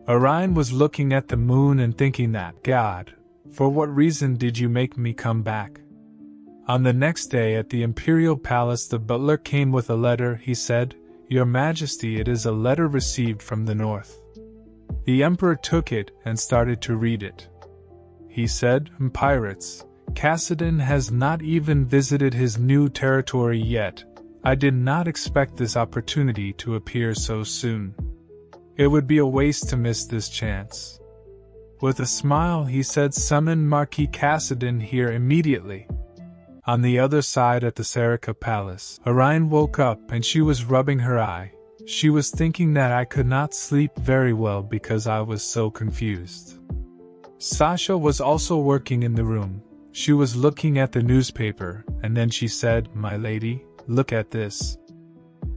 Orion was looking at the moon and thinking that, God, for what reason did you make me come back? On the next day at the imperial palace, the butler came with a letter. He said, Your Majesty, it is a letter received from the north. The emperor took it and started to read it. He said, Pirates, Cassidon has not even visited his new territory yet. I did not expect this opportunity to appear so soon. It would be a waste to miss this chance. With a smile, he said, Summon Marquis Cassidon here immediately. On the other side at the Serica Palace, Orion woke up and she was rubbing her eye. She was thinking that I could not sleep very well because I was so confused. Sasha was also working in the room. She was looking at the newspaper, and then she said, My lady, look at this.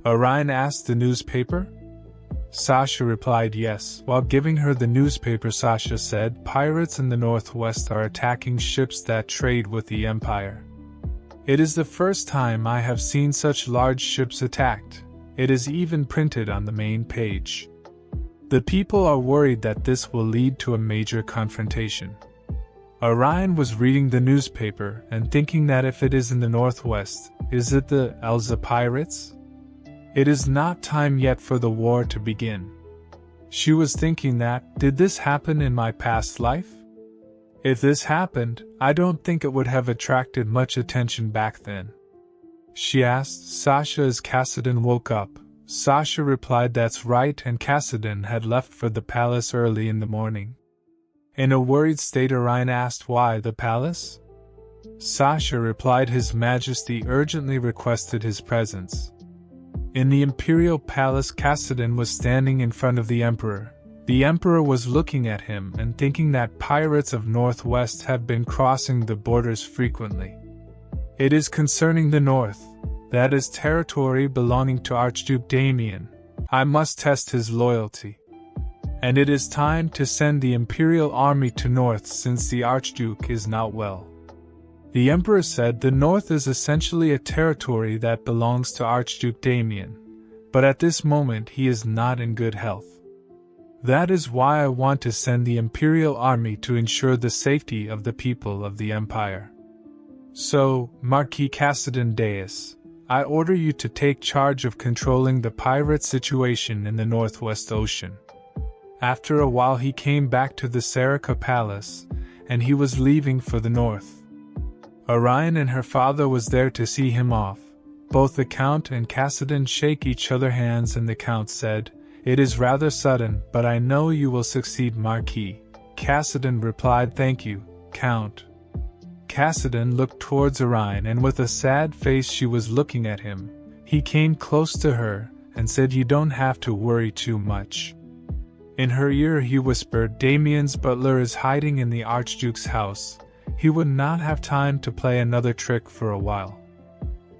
Orion asked, The newspaper? Sasha replied yes. While giving her the newspaper, Sasha said, Pirates in the northwest are attacking ships that trade with the Empire. It is the first time I have seen such large ships attacked. It is even printed on the main page. The people are worried that this will lead to a major confrontation. Orion was reading the newspaper and thinking that if it is in the northwest, is it the Elza pirates? It is not time yet for the war to begin. She was thinking that, did this happen in my past life? If this happened, I don't think it would have attracted much attention back then. She asked Sasha as Cassidon woke up. Sasha replied that's right, and Cassidon had left for the palace early in the morning. In a worried state, Orion asked why the palace? Sasha replied His Majesty urgently requested his presence. In the imperial palace, Cassidon was standing in front of the emperor. The emperor was looking at him and thinking that pirates of Northwest have been crossing the borders frequently. It is concerning the north. That is territory belonging to Archduke Damien. I must test his loyalty. And it is time to send the imperial army to north since the Archduke is not well. The emperor said the north is essentially a territory that belongs to Archduke Damien, but at this moment he is not in good health. That is why I want to send the imperial army to ensure the safety of the people of the empire. So, Marquis Cassidon Deus, I order you to take charge of controlling the pirate situation in the Northwest Ocean. After a while he came back to the Serica Palace, and he was leaving for the north. Orion and her father was there to see him off. Both the Count and Cassidon shake each other hands, and the Count said, It is rather sudden, but I know you will succeed, Marquis. Cassidon replied, Thank you, Count. Cassidon looked towards Orion, and with a sad face she was looking at him. He came close to her and said, You don't have to worry too much. In her ear he whispered, Damien's butler is hiding in the Archduke's house. He would not have time to play another trick for a while.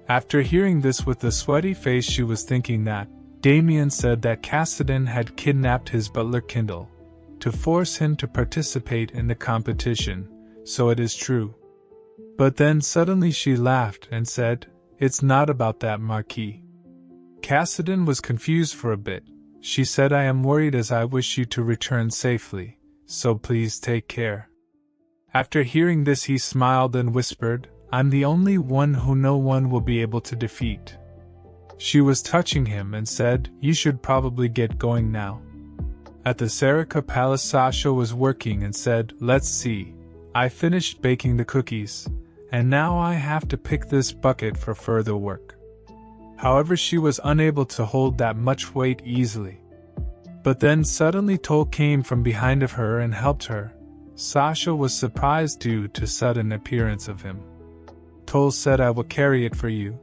After hearing this with a sweaty face, she was thinking that Damien said that Cassidon had kidnapped his butler Kindle to force him to participate in the competition, so it is true. But then suddenly she laughed and said, It's not about that, Marquis. Cassidon was confused for a bit. She said, I am worried as I wish you to return safely, so please take care. After hearing this he smiled and whispered, I'm the only one who no one will be able to defeat. She was touching him and said, You should probably get going now. At the Serica Palace, Sasha was working and said, Let's see. I finished baking the cookies, and now I have to pick this bucket for further work. However, she was unable to hold that much weight easily. But then suddenly Toll came from behind of her and helped her. Sasha was surprised due to sudden appearance of him. Toll said, I will carry it for you.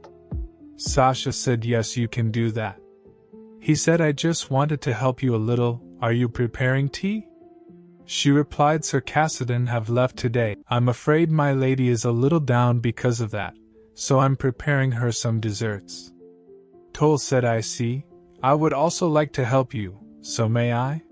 Sasha said, Yes, you can do that. He said, I just wanted to help you a little. Are you preparing tea? She replied, Sir Cassidon have left today. I'm afraid my lady is a little down because of that, so I'm preparing her some desserts. Toll said, I see. I would also like to help you, so may I?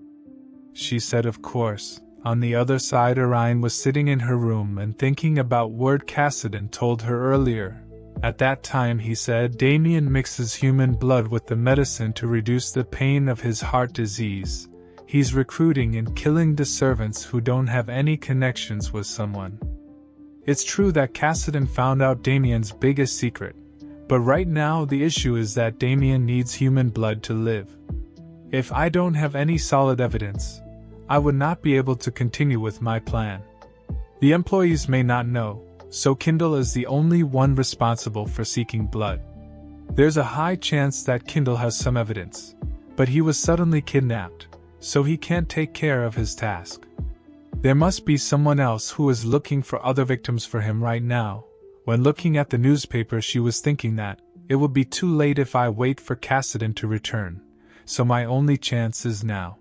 She said, Of course. On the other side, Orion was sitting in her room and thinking about what Cassidon told her earlier. At that time he said, Damien mixes human blood with the medicine to reduce the pain of his heart disease. He's recruiting and killing the servants who don't have any connections with someone. It's true that Cassidy found out Damien's biggest secret, but right now the issue is that Damien needs human blood to live. If I don't have any solid evidence, I would not be able to continue with my plan. The employees may not know, so Kindle is the only one responsible for seeking blood. There's a high chance that Kindle has some evidence, but he was suddenly kidnapped, so he can't take care of his task. There must be someone else who is looking for other victims for him right now. When looking at the newspaper, she was thinking that it would be too late if I wait for Cassidy to return, so my only chance is now.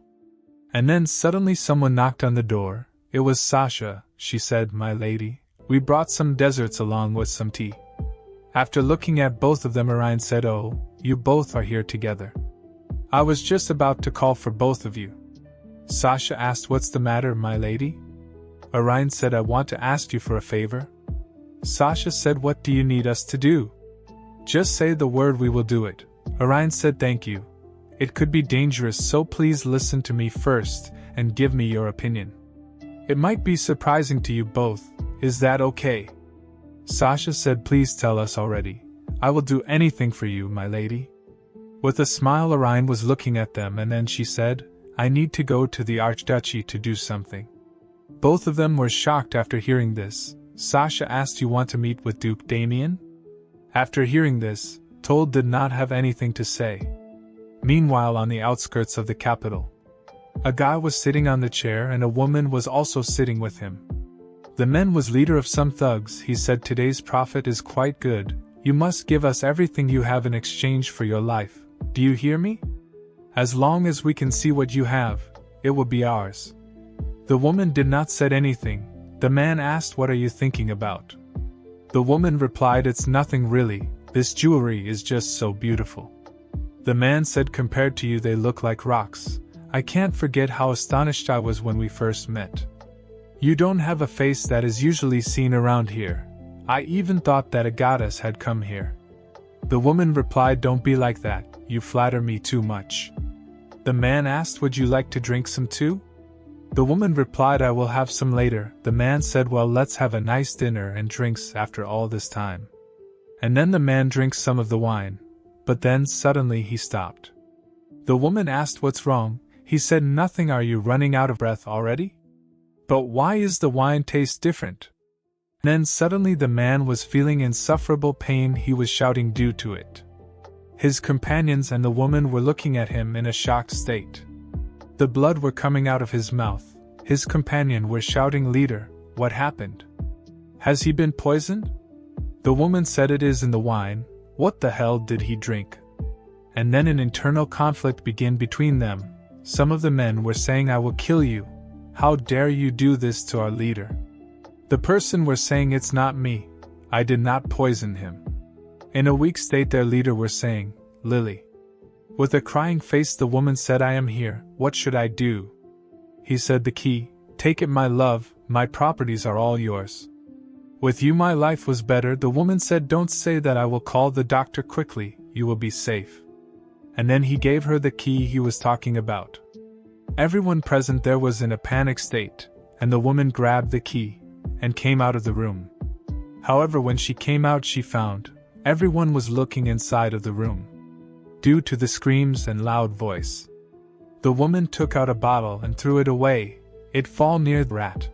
And then suddenly someone knocked on the door. It was Sasha. She said, "My lady, we brought some desserts along with some tea." After looking at both of them, Orion said, "Oh, you both are here together. I was just about to call for both of you." Sasha asked, "What's the matter, my lady?" Orion said, "I want to ask you for a favor." Sasha said, "What do you need us to do?" "Just say the word, we will do it." Orion said, "Thank you. It could be dangerous, so please listen to me first and give me your opinion. It might be surprising to you both. Is that okay?" Sasha said, "Please tell us already. I will do anything for you, my lady." With a smile, Orion was looking at them, and then she said, "I need to go to the Archduchy to do something." Both of them were shocked after hearing this. Sasha asked, "You want to meet with Duke Damien?" After hearing this, Told did not have anything to say. Meanwhile, on the outskirts of the capital, a guy was sitting on the chair and a woman was also sitting with him. The man was leader of some thugs. He said, "Today's profit is quite good. You must give us everything you have in exchange for your life. Do you hear me? As long as we can see what you have, it will be ours." The woman did not say anything. The man asked, "What are you thinking about?" The woman replied, "It's nothing really. This jewelry is just so beautiful." The man said, "Compared to you, they look like rocks. I can't forget how astonished I was when we first met. You don't have a face that is usually seen around here. I even thought that a goddess had come here." The woman replied, "Don't be like that, you flatter me too much." The man asked, "Would you like to drink some too?" The woman replied, "I will have some later." The man said, "Well, let's have a nice dinner and drinks after all this time." And then the man drinks some of the wine, but then suddenly he stopped. The woman asked, "What's wrong?" He said, "Nothing. Are you running out of breath already? But why is the wine taste different?" Then suddenly the man was feeling insufferable pain. He was shouting due to it. His companions and the woman were looking at him in a shocked state. The blood were coming out of his mouth. His companion were shouting, "Leader, what happened? Has he been poisoned?" The woman said, "It is in the wine. What the hell did he drink?" And then an internal conflict began between them. Some of the men were saying, "I will kill you. How dare you do this to our leader?" The person were saying, "It's not me. I did not poison him." In a weak state, their leader were saying, "Lily." With a crying face, the woman said, "I am here. What should I do?" He said, "The key. Take it, my love. My properties are all yours. With you my life was better." The woman said, "Don't say that. I will call the doctor quickly. You will be safe." And then he gave her the key he was talking about. Everyone present there was in a panic state, and the woman grabbed the key and came out of the room. However, when she came out, she found everyone was looking inside of the room, due to the screams and loud voice. The woman took out a bottle and threw it away. It fell near the rat.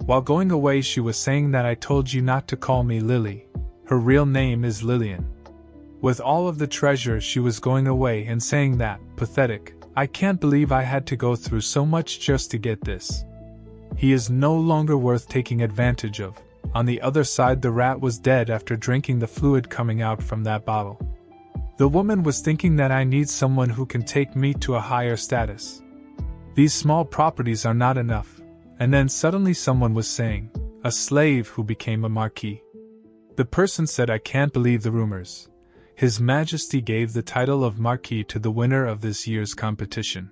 While going away, she was saying that "I told you not to call me Lily. Her real name is Lillian." With all of the treasure, she was going away and saying that, "Pathetic. I can't believe I had to go through so much just to get this. He is no longer worth taking advantage of." On the other side, the rat was dead after drinking the fluid coming out from that bottle. The woman was thinking that "I need someone who can take me to a higher status. These small properties are not enough." And then suddenly someone was saying, "A slave who became a marquis." The person said, "I can't believe the rumors. His Majesty gave the title of Marquis to the winner of this year's competition."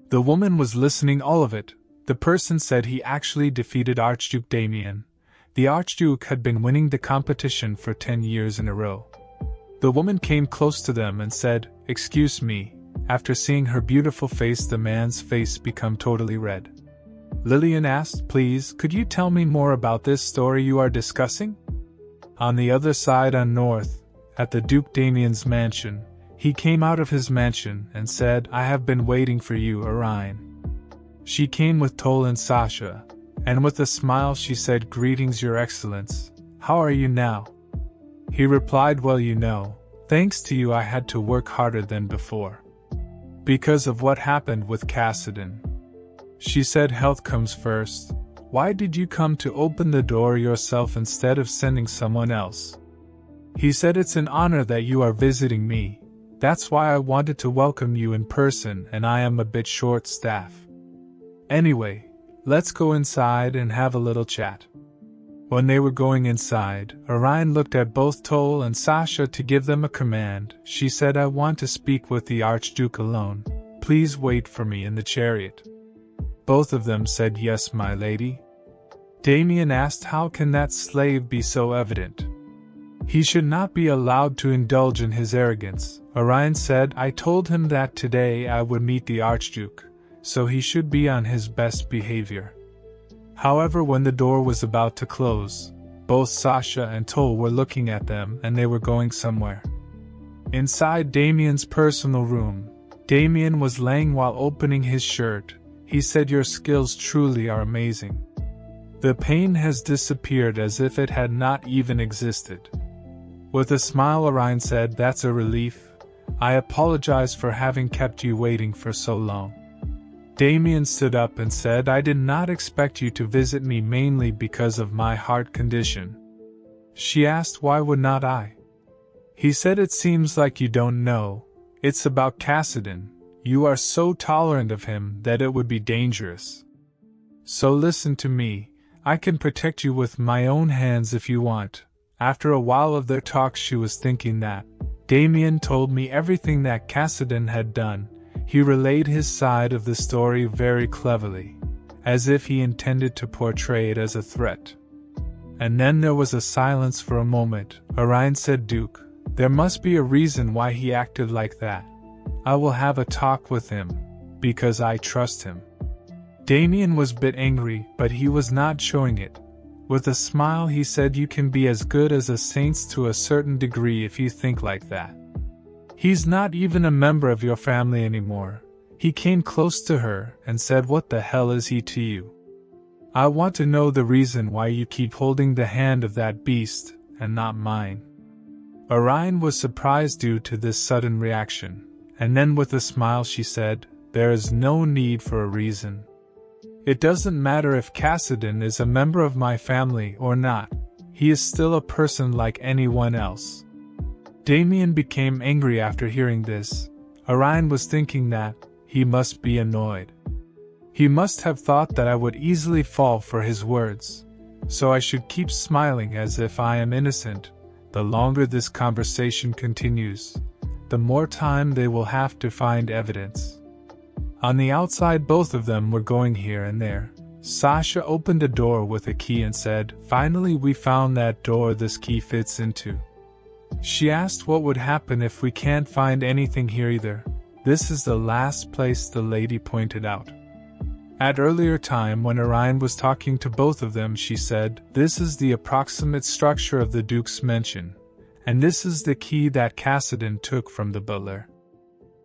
The woman was listening all of it. The person said he actually defeated Archduke Damien. The Archduke had been winning the competition for 10 years in a row. The woman came close to them and said, "Excuse me," After seeing her beautiful face, the man's face became totally red. Lillian asked, "Please, could you tell me more about this story you are discussing?" On the other side on North, at the Duke Damien's mansion, he came out of his mansion and said, "I have been waiting for you, Orion." She came with Toll and Sasha, and with a smile she said, "Greetings, Your Excellence. How are you now?" He replied, "Well, thanks to you I had to work harder than before. Because of what happened with Cassidon." She said, "Health comes first. Why did you come to open the door yourself instead of sending someone else?" He said, "It's an honor that you are visiting me. That's why I wanted to welcome you in person, and I am a bit short-staffed. Anyway, let's go inside and have a little chat." When they were going inside, Orion looked at both Toll and Sasha to give them a command. She said, "I want to speak with the Archduke alone. Please wait for me in the chariot." Both of them said, "Yes, my lady." Damien asked, "How can that slave be so evident? He should not be allowed to indulge in his arrogance." Orion said, "I told him that today I would meet the Archduke, so he should be on his best behavior." However, when the door was about to close, both Sasha and Toll were looking at them and they were going somewhere. Inside Damien's personal room, Damien was laying while opening his shirt. He said, "Your skills truly are amazing. The pain has disappeared as if it had not even existed." With a smile, Orion said, "That's a relief. I apologize for having kept you waiting for so long." Damien stood up and said, "I did not expect you to visit me mainly because of my heart condition." She asked, "Why would not I?" He said, "It seems like you don't know. It's about Cassidon. You are so tolerant of him that it would be dangerous. So listen to me, I can protect you with my own hands if you want." After a while of their talk, she was thinking that Damien told me everything that Cassidon had done. He relayed his side of the story very cleverly, as if he intended to portray it as a threat. And then there was a silence for a moment. Orion said, "Duke, there must be a reason why he acted like that. I will have a talk with him, because I trust him." Damien was a bit angry, but he was not showing it. With a smile he said, "You can be as good as a saint to a certain degree if you think like that. He's not even a member of your family anymore." He came close to her and said, "What the hell is he to you? I want to know the reason why you keep holding the hand of that beast, and not mine." Orion was surprised due to this sudden reaction, and then with a smile she said, "There is no need for a reason. It doesn't matter if Cassidon is a member of my family or not. He is still a person like anyone else." Damien became angry after hearing this. Orion was thinking that he must be annoyed. He must have thought that I would easily fall for his words, so I should keep smiling as if I am innocent. The longer this conversation continues, the more time they will have to find evidence. On the outside, both of them were going here and there. Sasha opened a door with a key and said, "Finally we found that door this key fits into." She asked what would happen if we can't find anything here either. This is the last place, the lady pointed out. At earlier time when Orion was talking to both of them, she said, "This is the approximate structure of the Duke's mansion, and this is the key that Cassidon took from the butler.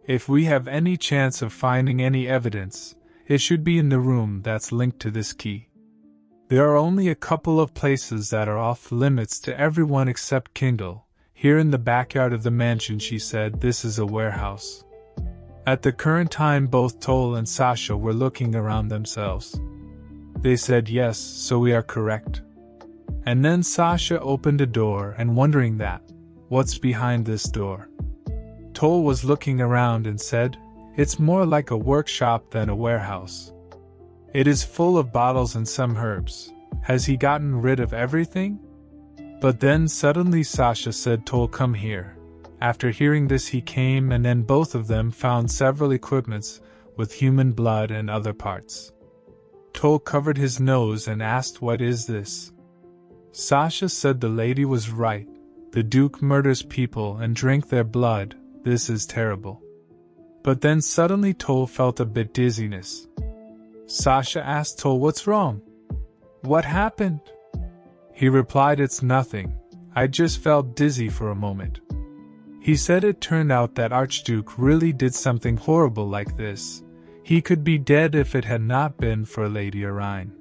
If we have any chance of finding any evidence, it should be in the room that's linked to this key. There are only a couple of places that are off limits to everyone except Kindle. Here in the backyard of the mansion," she said, "this is a warehouse." At the current time, both Toll and Sasha were looking around themselves. They said, "Yes, so we are correct." And then Sasha opened a door and wondering that, what's behind this door? Toll was looking around and said, "It's more like a workshop than a warehouse. It is full of bottles and some herbs. Has he gotten rid of everything?" But then suddenly Sasha said, "Toll, come here." After hearing this he came, and then both of them found several equipments with human blood and other parts. Toll covered his nose and asked, "What is this?" Sasha said the lady was right. The Duke murders people and drinks their blood. This is terrible. But then suddenly Toll felt a bit dizziness. Sasha asked Toll, "What's wrong? What happened?" He replied, "It's nothing. I just felt dizzy for a moment." He said it turned out that Archduke really did something horrible like this. He could be dead if it had not been for Lady Irene.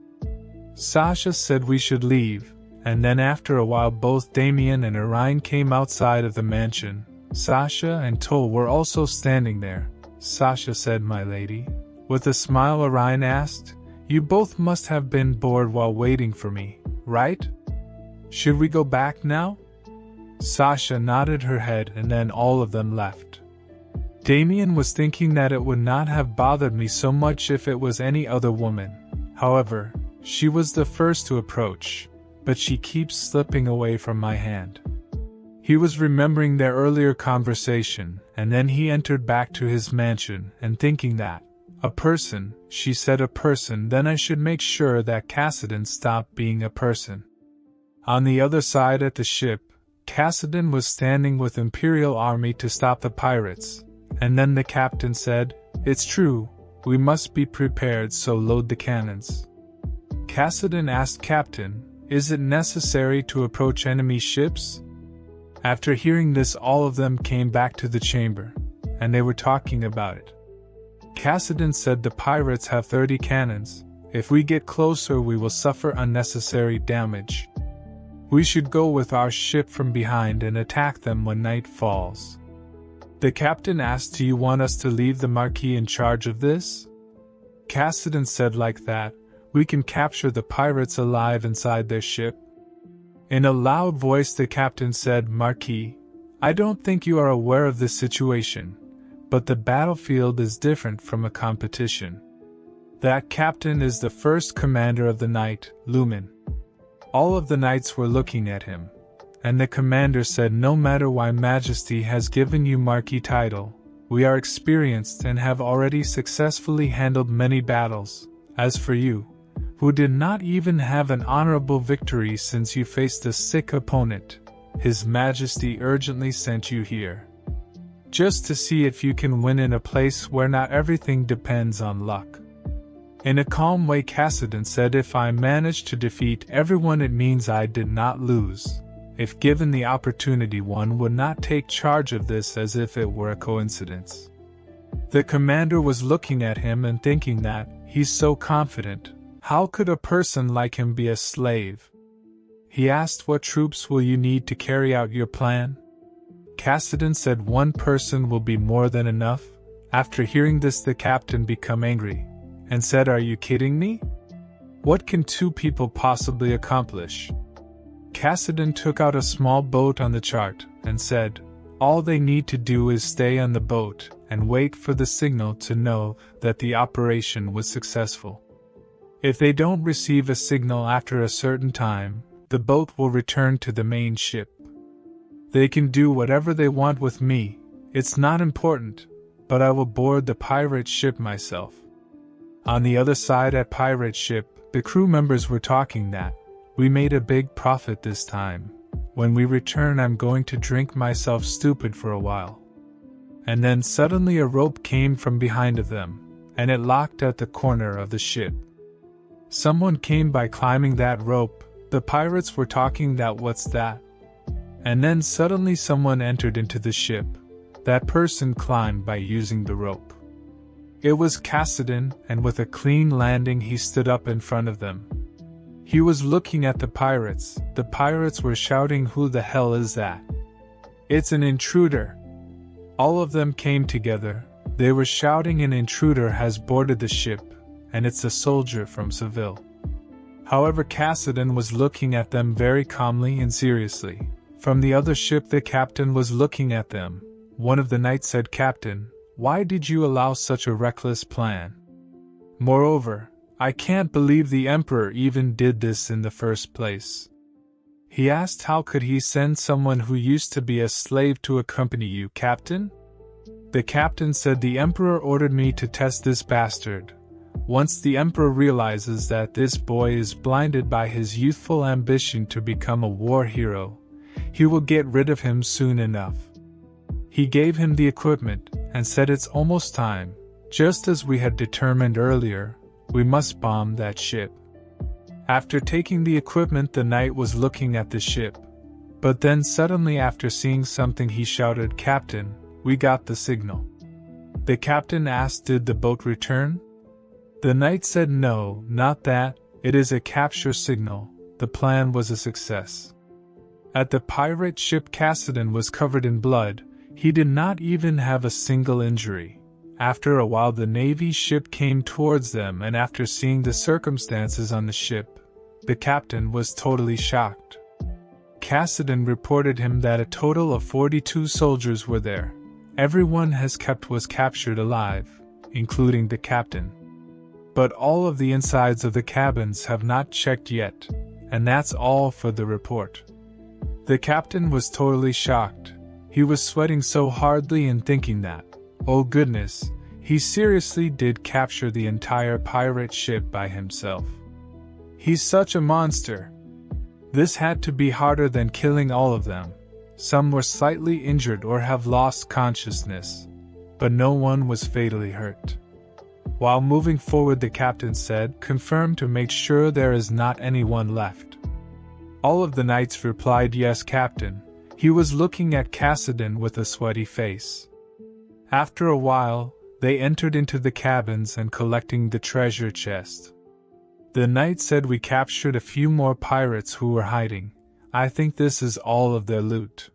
Sasha said we should leave, and then after a while both Damien and Irene came outside of the mansion. Sasha and Toll were also standing there. Sasha said, "My lady?" With a smile Irene asked, "You both must have been bored while waiting for me, right? Should we go back now?" Sasha nodded her head and then all of them left. Damien was thinking that it would not have bothered me so much if it was any other woman. However, she was the first to approach, but she keeps slipping away from my hand. He was remembering their earlier conversation, and then he entered back to his mansion and thinking that, "A person," she said, "a person, then I should make sure that Cassidon stopped being a person." On the other side at the ship, Cassidon was standing with Imperial army to stop the pirates, and then the captain said, "It's true, we must be prepared, so load the cannons." Cassidon asked, "Captain, is it necessary to approach enemy ships?" After hearing this, all of them came back to the chamber, and they were talking about it. Cassidon said, "The pirates have 30 cannons. If we get closer we will suffer unnecessary damage. We should go with our ship from behind and attack them when night falls." The captain asked, "Do you want us to leave the Marquis in charge of this?" Cassidon said, "Like that, we can capture the pirates alive inside their ship." In a loud voice the captain said, "Marquis, I don't think you are aware of this situation, but the battlefield is different from a competition. That captain is the first commander of the night, Lumen." All of the knights were looking at him, and the commander said, "No matter why Majesty has given you Marquis title, we are experienced and have already successfully handled many battles. As for you, who did not even have an honorable victory since you faced a sick opponent, His Majesty urgently sent you here. Just to see if you can win in a place where not everything depends on luck." In a calm way Cassidon said, "If I manage to defeat everyone it means I did not lose. If given the opportunity one would not take charge of this as if it were a coincidence." The commander was looking at him and thinking that, he's so confident, how could a person like him be a slave? He asked, "What troops will you need to carry out your plan?" Cassidon said, "One person will be more than enough." After hearing this the captain became angry, and said, "Are you kidding me? What can 2 people possibly accomplish?" Cassidon took out a small boat on the chart, and said, "All they need to do is stay on the boat, and wait for the signal to know that the operation was successful. If they don't receive a signal after a certain time, the boat will return to the main ship. They can do whatever they want with me, it's not important, but I will board the pirate ship myself." On the other side at pirate ship, the crew members were talking that, "We made a big profit this time. When we return I'm going to drink myself stupid for a while." And then suddenly a rope came from behind of them, and it locked at the corner of the ship. Someone came by climbing that rope. The pirates were talking that, "What's that?" And then suddenly someone entered into the ship. That person climbed by using the rope. It was Cassidon, and with a clean landing he stood up in front of them. He was looking at the pirates. The pirates were shouting, "Who the hell is that? It's an intruder!" All of them came together. They were shouting, "An intruder has boarded the ship, and it's a soldier from Seville." However, Cassidon was looking at them very calmly and seriously. From the other ship the captain was looking at them. One of the knights said, "Captain, why did you allow such a reckless plan? Moreover, I can't believe the Emperor even did this in the first place." He asked, "How could he send someone who used to be a slave to accompany you, Captain?" The captain said, "The Emperor ordered me to test this bastard. Once the Emperor realizes that this boy is blinded by his youthful ambition to become a war hero, he will get rid of him soon enough. He gave him the equipment, and said it's almost time. Just as we had determined earlier, we must bomb that ship. After taking the equipment, the knight was looking at the ship. But then suddenly, after seeing something, he shouted, "Captain, we got the signal." The captain asked, "Did the boat return?" The knight said, "No, not that. It is a capture signal. The plan was a success." At the pirate ship, Cassidan was covered in blood. He did not even have a single injury. After a while, the Navy ship came towards them, and after seeing the circumstances on the ship, the captain was totally shocked. Cassidan reported him that a total of 42 soldiers were there. Everyone was captured alive, including the captain. But all of the insides of the cabins have not checked yet, and that's all for the report. The captain was totally shocked. He was sweating so hardly and thinking that, oh goodness, he seriously did capture the entire pirate ship by himself. He's such a monster. This had to be harder than killing all of them. Some were slightly injured or have lost consciousness, but no one was fatally hurt. While moving forward, the captain said, "Confirm to make sure there is not anyone left." All of the knights replied, "Yes, Captain." He was looking at Cassidan with a sweaty face. After a while, they entered into the cabins and collecting the treasure chest. The knight said, "We captured a few more pirates who were hiding. I think this is all of their loot."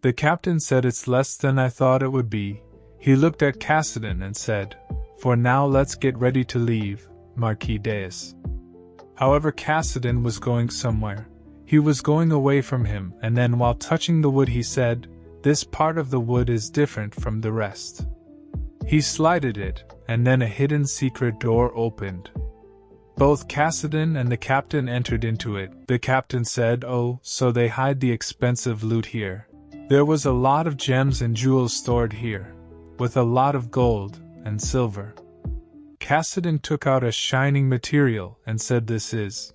The captain said, "It's less than I thought it would be." He looked at Cassidan and said, "For now, let's get ready to leave, Marquis Deus." However, Cassidan was going somewhere. He was going away from him, and then while touching the wood he said, "This part of the wood is different from the rest." He slided it, and then a hidden secret door opened. Both Cassidan and the captain entered into it. The captain said, "Oh, so they hide the expensive loot here." There was a lot of gems and jewels stored here, with a lot of gold and silver. Cassidan took out a shining material and said, "This is."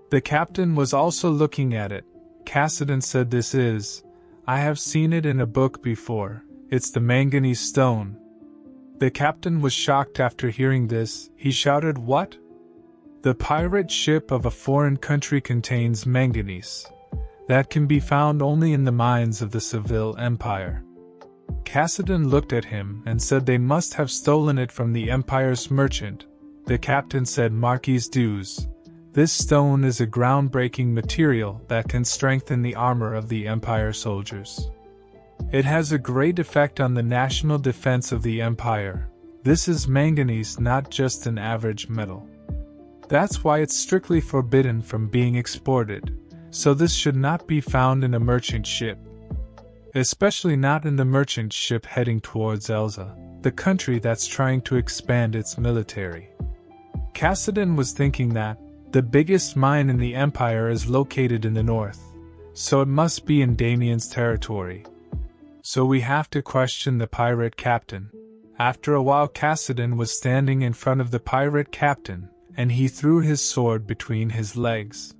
The captain was also looking at it. Cassidan said, "This is. I have seen it in a book before. It's the manganese stone." The captain was shocked after hearing this. He shouted, "What? The pirate ship of a foreign country contains manganese. That can be found only in the mines of the Seville Empire." Cassidan looked at him and said, "They must have stolen it from the Empire's merchant." The captain said, "Marquis Deus, this stone is a groundbreaking material that can strengthen the armor of the Empire soldiers. It has a great effect on the national defense of the Empire. This is manganese, not just an average metal. That's why it's strictly forbidden from being exported, so this should not be found in a merchant ship. Especially not in the merchant ship heading towards Elza, the country that's trying to expand its military." Cassidan was thinking that the biggest mine in the Empire is located in the north, so it must be in Damien's territory. So we have to question the pirate captain. After a while, Cassidan was standing in front of the pirate captain, and he threw his sword between his legs.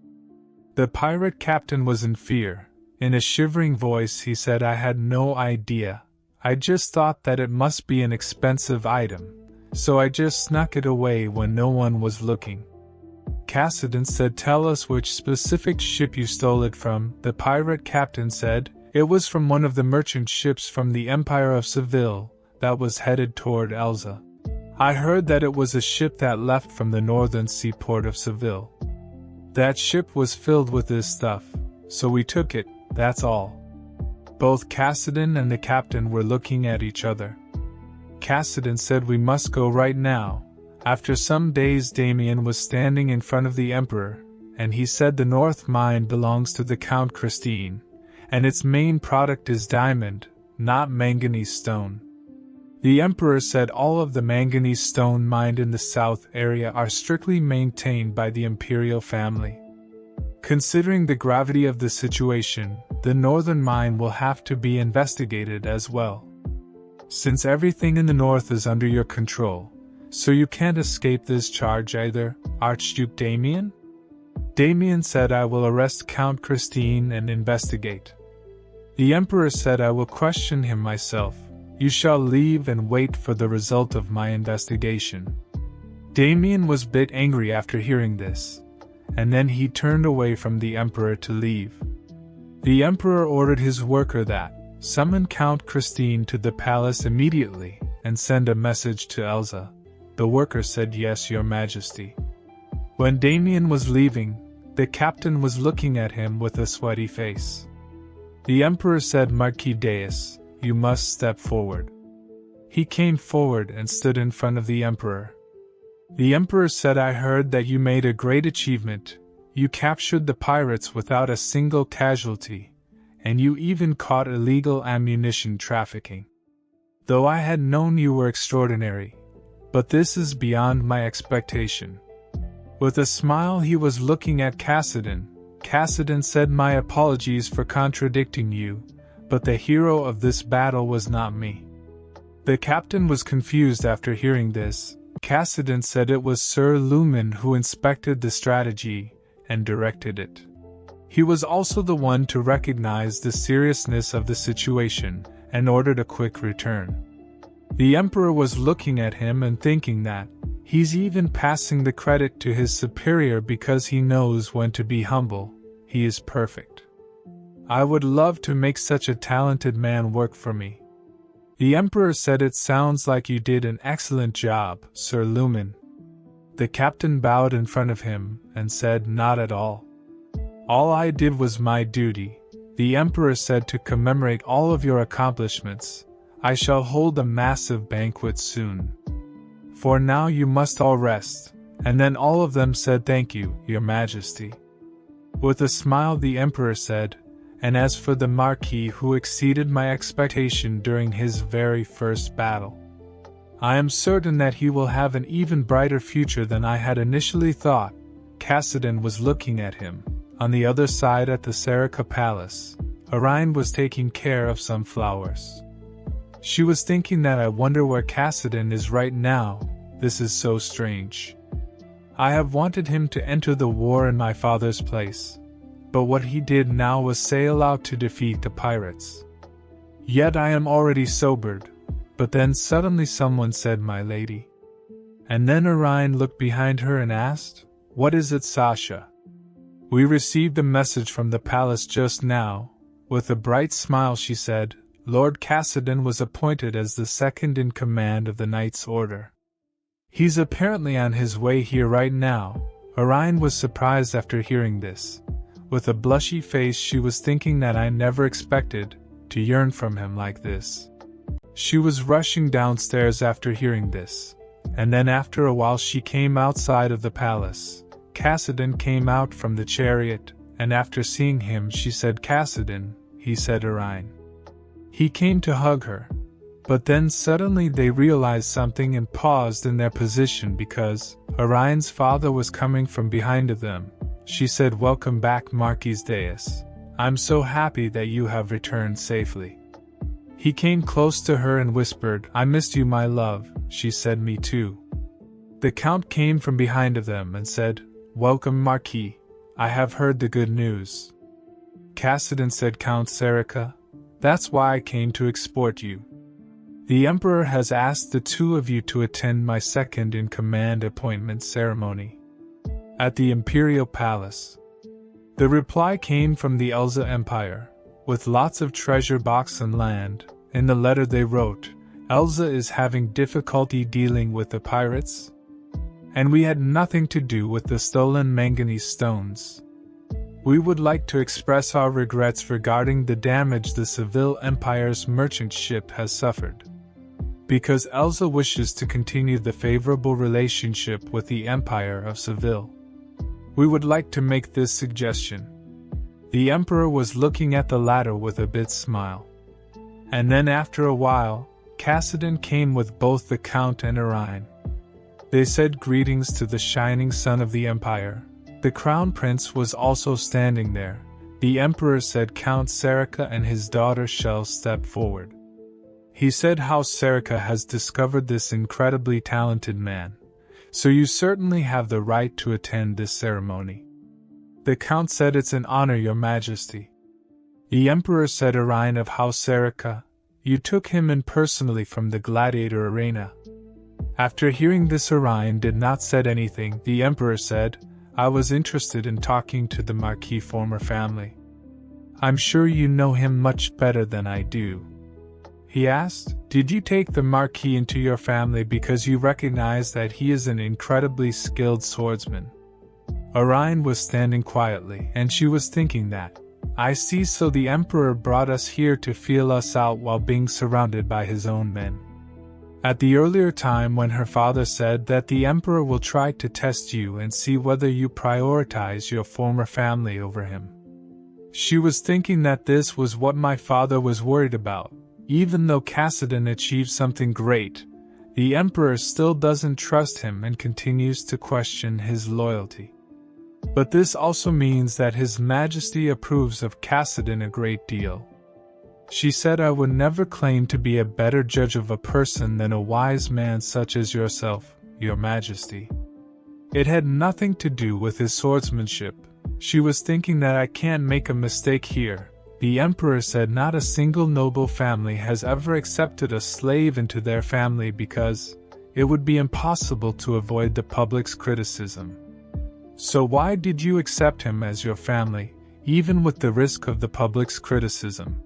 The pirate captain was in fear. In a shivering voice he said, "I had no idea. I just thought that it must be an expensive item, so I just snuck it away when no one was looking." Cassidan said, "Tell us which specific ship you stole it from." The pirate captain said, "It was from one of the merchant ships from the Empire of Seville that was headed toward Elza. I heard that it was a ship that left from the northern seaport of Seville. That ship was filled with this stuff, so we took it, that's all." Both Cassidan and the captain were looking at each other. Cassidan said, "We must go right now." After some days, Damien was standing in front of the emperor, and he said, "The North Mine belongs to the Count Christine, and its main product is diamond, not manganese stone." The emperor said, "All of the manganese stone mined in the south area are strictly maintained by the imperial family. Considering the gravity of the situation, the northern mine will have to be investigated as well. Since everything in the north is under your control, so you can't escape this charge either, Archduke Damien?" Damien said, "I will arrest Count Christine and investigate." The emperor said, "I will question him myself. You shall leave and wait for the result of my investigation." Damien was a bit angry after hearing this, and then he turned away from the emperor to leave. The emperor ordered his worker that summon Count Christine to the palace immediately and send a message to Elsa. The worker said, "Yes, your majesty." When Damien was leaving, the captain was looking at him with a sweaty face. The emperor said, "Marquis Deus, you must step forward." He came forward and stood in front of the emperor. The emperor said, "I heard that you made a great achievement. You captured the pirates without a single casualty, and you even caught illegal ammunition trafficking. Though I had known you were extraordinary, but this is beyond my expectation." With a smile he was looking at Cassidon. Cassidon said, "My apologies for contradicting you, but the hero of this battle was not me." The captain was confused after hearing this. Cassidon said it was Sir Lumen who inspected the strategy and directed it. He was also the one to recognize the seriousness of the situation and ordered a quick return. The emperor was looking at him and thinking that he's even passing the credit to his superior because he knows when to be humble. He is perfect. I would love to make such a talented man work for me. The emperor said, "It sounds like you did an excellent job, Sir Lumen." The captain bowed in front of him and said, "Not at all. All I did was my duty." The emperor said, "To commemorate all of your accomplishments, I shall hold a massive banquet soon. For now you must all rest." And then all of them said, "Thank you, your majesty." With a smile the emperor said, "And as for the Marquis who exceeded my expectation during his very first battle, I am certain that he will have an even brighter future than I had initially thought." Cassidon was looking at him. On the other side at the Serica Palace, Orion was taking care of some flowers. She was thinking that I wonder where Cassidon is right now. This is so strange. I have wanted him to enter the war in my father's place, but what he did now was sail out to defeat the pirates. Yet I am already sobered. But then suddenly someone said, "My lady." And then Orion looked behind her and asked, "What is it, Sasha?" "We received a message from the palace just now." With a bright smile she said, "Lord Cassidon was appointed as the second in command of the Knight's Order. He's apparently on his way here right now." Orion was surprised after hearing this. With a blushy face she was thinking that I never expected to yearn from him like this. She was rushing downstairs after hearing this, and then after a while she came outside of the palace. Cassidon came out from the chariot, and after seeing him she said, "Cassidon," he said, "Orion." He came to hug her, but then suddenly they realized something and paused in their position because Orion's father was coming from behind of them. She said, "Welcome back, Marquis Deus. I'm so happy that you have returned safely." He came close to her and whispered, "I missed you, my love." She said, "Me too." The count came from behind of them and said, "Welcome, Marquis. I have heard the good news." Cassidon said, "Count Serica, that's why I came to export you. The Emperor has asked the two of you to attend my second-in-command appointment ceremony at the Imperial Palace." The reply came from the Elsa Empire, with lots of treasure box and land. In the letter they wrote, "Elsa is having difficulty dealing with the pirates, and we had nothing to do with the stolen manganese stones. We would like to express our regrets regarding the damage the Seville Empire's merchant ship has suffered. Because Elsa wishes to continue the favorable relationship with the Empire of Seville, we would like to make this suggestion." The Emperor was looking at the latter with a bit smile. And then after a while, Cassidon came with both the Count and Orion. They said greetings to the shining son of the Empire. The Crown Prince was also standing there. The Emperor said Count Serica and his daughter shall step forward. He said how Serica has discovered this incredibly talented man, so you certainly have the right to attend this ceremony. The Count said, "It's an honor, your majesty." The Emperor said, "Orion of House Serica, You took him in personally from the gladiator arena. After hearing this, Orion did not said anything. The emperor said, I was interested in talking to the Marquis' former family. I'm sure you know him much better than I do. He asked, did you take the Marquis into your family because you recognize that he is an incredibly skilled swordsman? Orion was standing quietly, and she was thinking that, I see, so the emperor brought us here to feel us out while being surrounded by his own men. At the earlier time when her father said that the emperor will try to test you and see whether you prioritize your former family over him. She was thinking that this was what my father was worried about. Even though Cassidon achieved something great, the emperor still doesn't trust him and continues to question his loyalty. But this also means that His Majesty approves of Cassidon a great deal. She said, I would never claim to be a better judge of a person than a wise man such as yourself, Your Majesty. It had nothing to do with his swordsmanship. She was thinking that I can't make a mistake here. The emperor said not a single noble family has ever accepted a slave into their family because it would be impossible to avoid the public's criticism. So why did you accept him as your family, even with the risk of the public's criticism?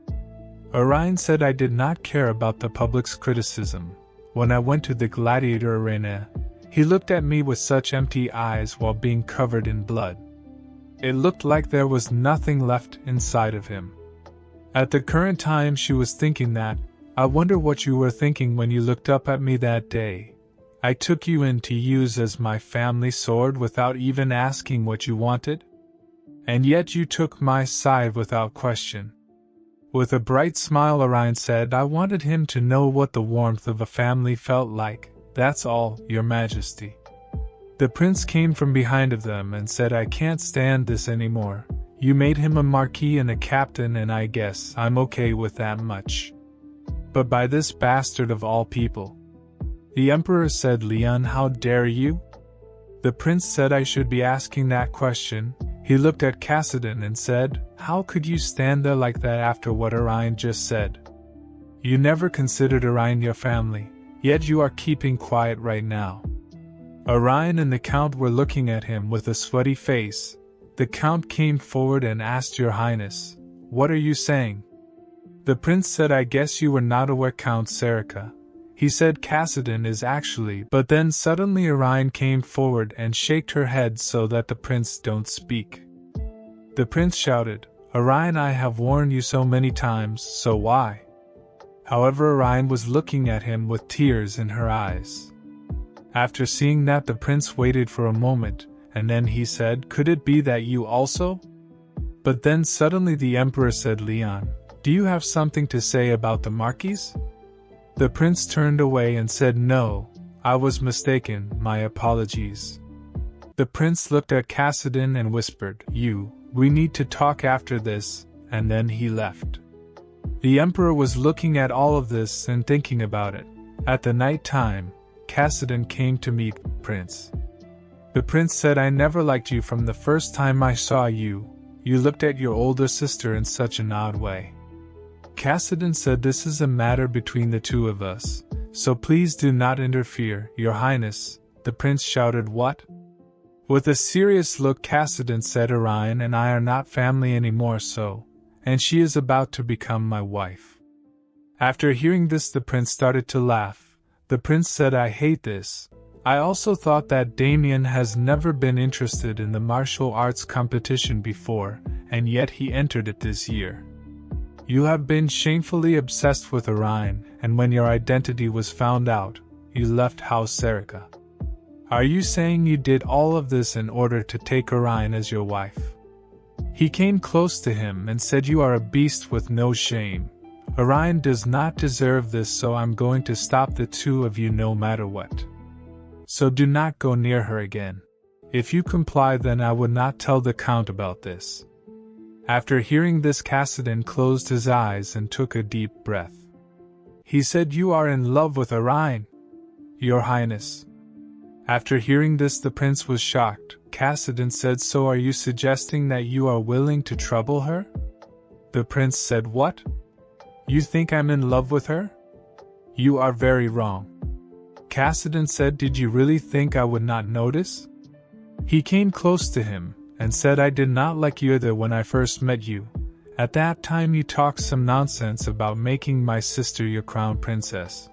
Orion said, I did not care about the public's criticism. When I went to the gladiator arena, he looked at me with such empty eyes while being covered in blood. It looked like there was nothing left inside of him. At the current time, she was thinking that, I wonder what you were thinking when you looked up at me that day. I took you in to use as my family sword without even asking what you wanted. And yet you took my side without question. With a bright smile, Orion said, I wanted him to know what the warmth of a family felt like. That's all, Your Majesty. The prince came from behind of them and said, I can't stand this anymore. You made him a marquis and a captain, and I guess I'm okay with that much. But by this bastard of all people. The emperor said, Leon, how dare you? The prince said I should be asking that question. He looked at Cassidon and said, how could you stand there like that after what Orion just said? You never considered Orion your family, yet you are keeping quiet right now. Orion and the count were looking at him with a sweaty face. The count came forward and asked, Your Highness, what are you saying? The prince said, I guess you were not aware, Count Serica. He said Cassidon is actually, but then suddenly Orion came forward and shook her head so that the prince don't speak. The prince shouted, Orion, I have warned you so many times, so why? However, Orion was looking at him with tears in her eyes. After seeing that, the prince waited for a moment, and then he said, could it be that you also? But then suddenly the emperor said, Leon, do you have something to say about the Marquis? The prince turned away and said, no, I was mistaken, my apologies. The prince looked at Cassidon and whispered, we need to talk after this, and then he left. The emperor was looking at all of this and thinking about it. At the night time, Cassidon came to meet Prince. The prince said, I never liked you from the first time I saw you. You looked at your older sister in such an odd way. Cassidon said, this is a matter between the two of us, so please do not interfere, Your Highness. The prince shouted, what? With a serious look, Cassidon said, Orion and I are not family anymore, and she is about to become my wife. After hearing this, the prince started to laugh. The prince said, I hate this. I also thought that Damien has never been interested in the martial arts competition before, and yet he entered it this year. You have been shamefully obsessed with Orion, and when your identity was found out, you left House Serica. Are you saying you did all of this in order to take Orion as your wife? He came close to him and said, you are a beast with no shame. Orion does not deserve this, so I'm going to stop the two of you no matter what. So do not go near her again. If you comply, then I would not tell the count about this. After hearing this, Cassidon closed his eyes and took a deep breath. He said, you are in love with Orion, Your Highness. After hearing this, the prince was shocked. Cassidon said, so are you suggesting that you are willing to trouble her? The prince said, what? You think I'm in love with her? You are very wrong. Cassidy said, did you really think I would not notice? He came close to him and said, I did not like you either when I first met you. At that time you talked some nonsense about making my sister your crown princess.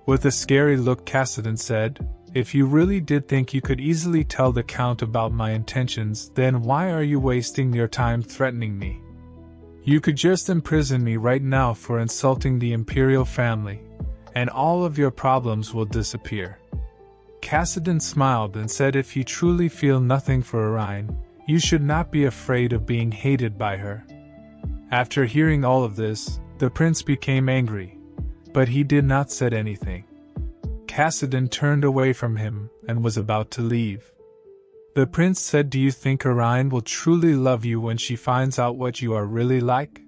With a scary look, Cassidy said, if you really did think you could easily tell the Count about my intentions, then why are you wasting your time threatening me? You could just imprison me right now for insulting the imperial family, and all of your problems will disappear. Cassidy smiled and said, if you truly feel nothing for Orion, you should not be afraid of being hated by her. After hearing all of this, the prince became angry, but he did not say anything. Cassidy turned away from him and was about to leave. The prince said, do you think Orion will truly love you when she finds out what you are really like?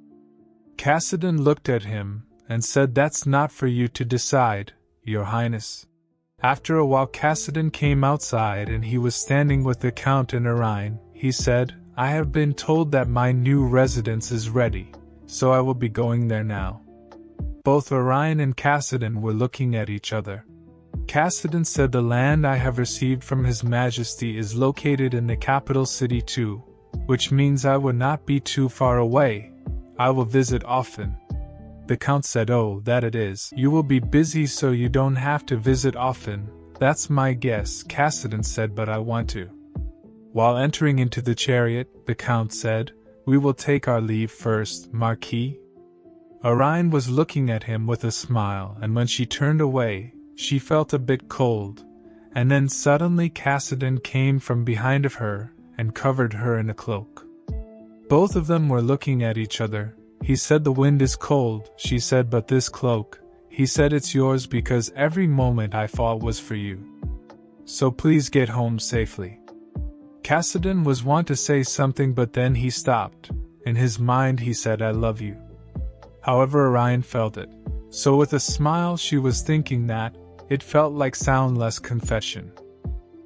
Cassidy looked at him and said, that's not for you to decide, Your Highness. After a while, Cassidy came outside and he was standing with the Count and Orion. He said, I have been told that my new residence is ready, so I will be going there now. Both Orion and Cassidy were looking at each other. Cassidy said, the land I have received from His Majesty is located in the capital city too, which means I would not be too far away. I will visit often. The Count said, oh, that it is. You will be busy so you don't have to visit often. That's my guess, Cassidy said, but I want to. While entering into the chariot, the Count said, we will take our leave first, Marquis. Orion was looking at him with a smile, and when she turned away, she felt a bit cold, and then suddenly Cassidy came from behind of her and covered her in a cloak. Both of them were looking at each other. He said, the wind is cold, she said, but this cloak, he said, it's yours because every moment I fought was for you. So please get home safely. Cassidy was want to say something, but then he stopped. In his mind he said, I love you. However, Orion felt it. So with a smile she was thinking that it felt like soundless confession.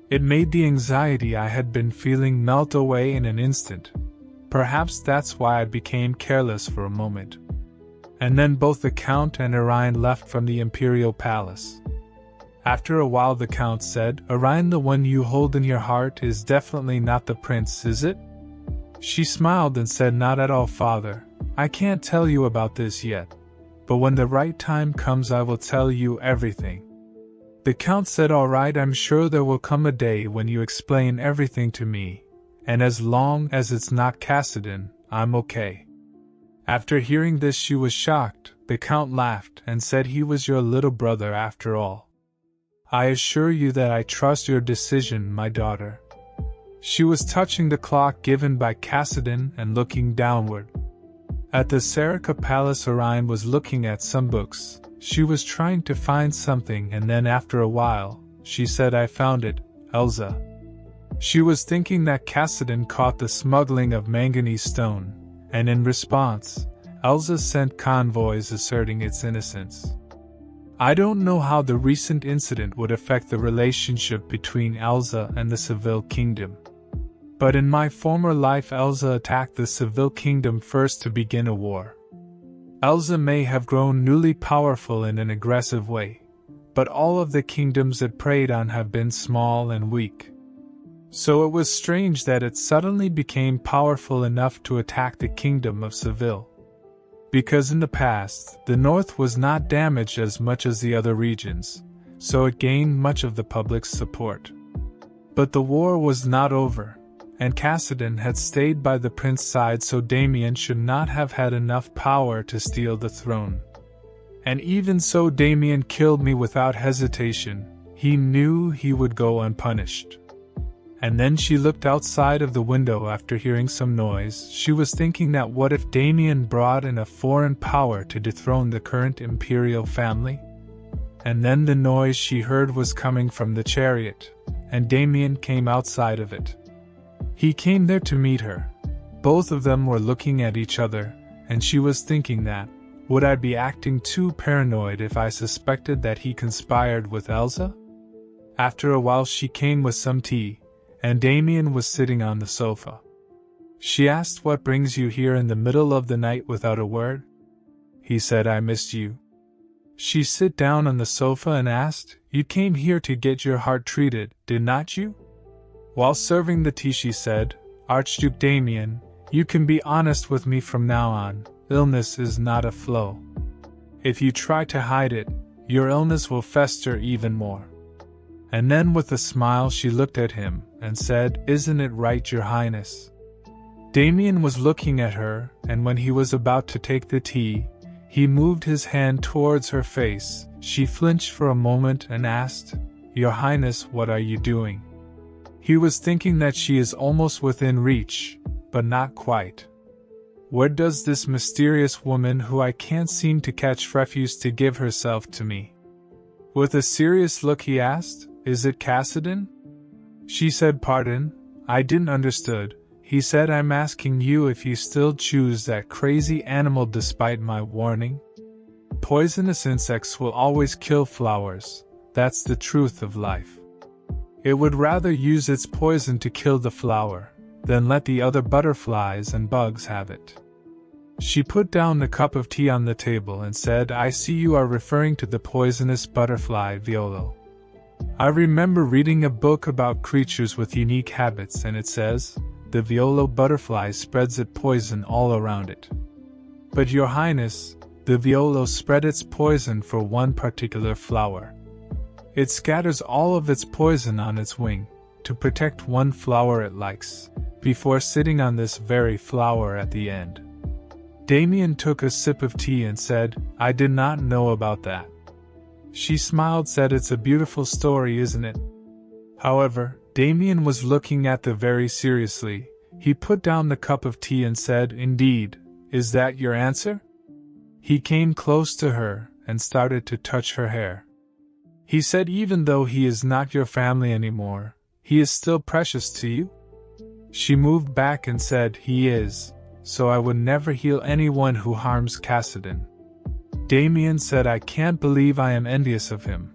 It made the anxiety I had been feeling melt away in an instant. Perhaps that's why I became careless for a moment. And then both the Count and Orion left from the imperial palace. After a while the Count said, Orion, the one you hold in your heart is definitely not the prince, is it? She smiled and said, not at all, father. I can't tell you about this yet. But when the right time comes I will tell you everything. The Count said, all right, I'm sure there will come a day when you explain everything to me, and as long as it's not Cassidy, I'm okay. After hearing this she was shocked. The Count laughed and said, he was your little brother after all. I assure you that I trust your decision, my daughter. She was touching the clock given by Cassidy and looking downward. At the Sarika Palace, Orion was looking at some books. She was trying to find something, and then after a while, she said, I found it, Elsa. She was thinking that Cassidy caught the smuggling of manganese stone, and in response, Elsa sent convoys asserting its innocence. I don't know how the recent incident would affect the relationship between Elsa and the Seville Kingdom. But in my former life Elsa attacked the Seville Kingdom first to begin a war. Elsa may have grown newly powerful in an aggressive way, but all of the kingdoms it preyed on have been small and weak. So it was strange that it suddenly became powerful enough to attack the Kingdom of Seville. Because in the past, the north was not damaged as much as the other regions, so it gained much of the public's support. But the war was not over, and Cassidy had stayed by the prince's side, so Damien should not have had enough power to steal the throne. And even so, Damien killed me without hesitation. He knew he would go unpunished. And then she looked outside of the window after hearing some noise. She was thinking that what if Damien brought in a foreign power to dethrone the current imperial family? And then the noise she heard was coming from the chariot, and Damien came outside of it. He came there to meet her. Both of them were looking at each other, and she was thinking that, would I be acting too paranoid if I suspected that he conspired with Elsa? After a while she came with some tea, and Damien was sitting on the sofa. She asked, what brings you here in the middle of the night without a word? he said. I missed you. She sat down on the sofa and asked, You came here to get your heart treated, did not you? While serving the tea she said, Archduke Damien, you can be honest with me from now on. Illness is not a flaw. If you try to hide it, your illness will fester even more. And then with a smile she looked at him and said, Isn't it right, Your Highness? Damien was looking at her, and when he was about to take the tea, he moved his hand towards her face. She flinched for a moment and asked, Your Highness, what are you doing? He was thinking that she is almost within reach, but not quite. Where does this mysterious woman who I can't seem to catch refuse to give herself to me? With a serious look he asked, Is it Cassidy? She said, Pardon, I didn't understood. He said, I'm asking you if you still choose that crazy animal despite my warning. Poisonous insects will always kill flowers. That's the truth of life. It would rather use its poison to kill the flower than let the other butterflies and bugs have it. She put down the cup of tea on the table and said, I see you are referring to the poisonous butterfly Violo. I remember reading a book about creatures with unique habits, and it says, the Violo butterfly spreads its poison all around it. But Your Highness, the Violo spread its poison for one particular flower. It scatters all of its poison on its wing, to protect one flower it likes, before sitting on this very flower at the end. Damien took a sip of tea and said, I did not know about that. She smiled, said, It's a beautiful story, isn't it? However, Damien was looking at her very seriously. He put down the cup of tea and said, Indeed, is that your answer? He came close to her and started to touch her hair. He said, Even though he is not your family anymore, he is still precious to you? She moved back and said, He is, so I would never heal anyone who harms Cassidy. Damien said, I can't believe I am envious of him.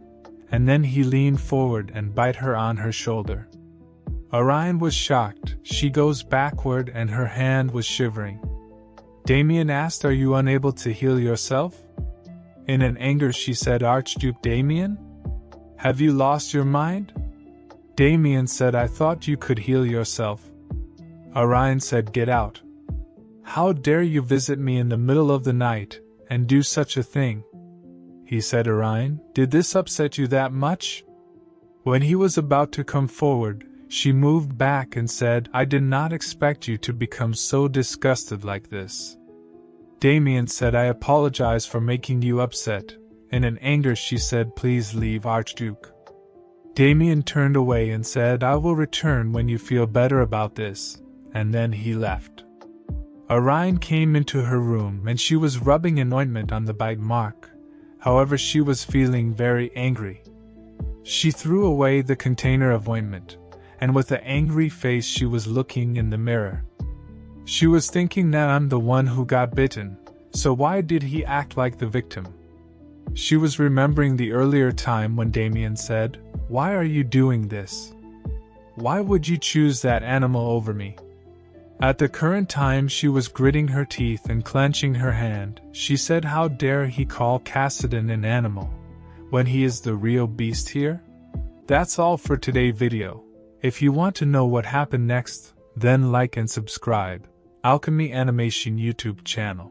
And then he leaned forward and bit her on her shoulder. Orion was shocked. She goes backward and her hand was shivering. Damien asked, Are you unable to heal yourself? In an anger she said, Archduke Damien? Have you lost your mind? Damien said, I thought you could heal yourself. Orion said, Get out. How dare you visit me in the middle of the night, and do such a thing? He said, Orion, did this upset you that much? When he was about to come forward, she moved back and said, I did not expect you to become so disgusted like this. Damien said, I apologize for making you upset. In an anger she said, Please leave, Archduke. Damien turned away and said, I will return when you feel better about this, and then he left. Orion came into her room and she was rubbing an ointment on the bite mark. However, she was feeling very angry. She threw away the container of ointment, and with an angry face she was looking in the mirror. She was thinking that I'm the one who got bitten, so why did he act like the victim? She was remembering the earlier time when Damien said, Why are you doing this? Why would you choose that animal over me? At the current time she was gritting her teeth and clenching her hand. She said, How dare he call Cassidy an animal, when he is the real beast here? That's all for today's video. If you want to know what happened next, then like and subscribe. Alchemy Animation YouTube channel.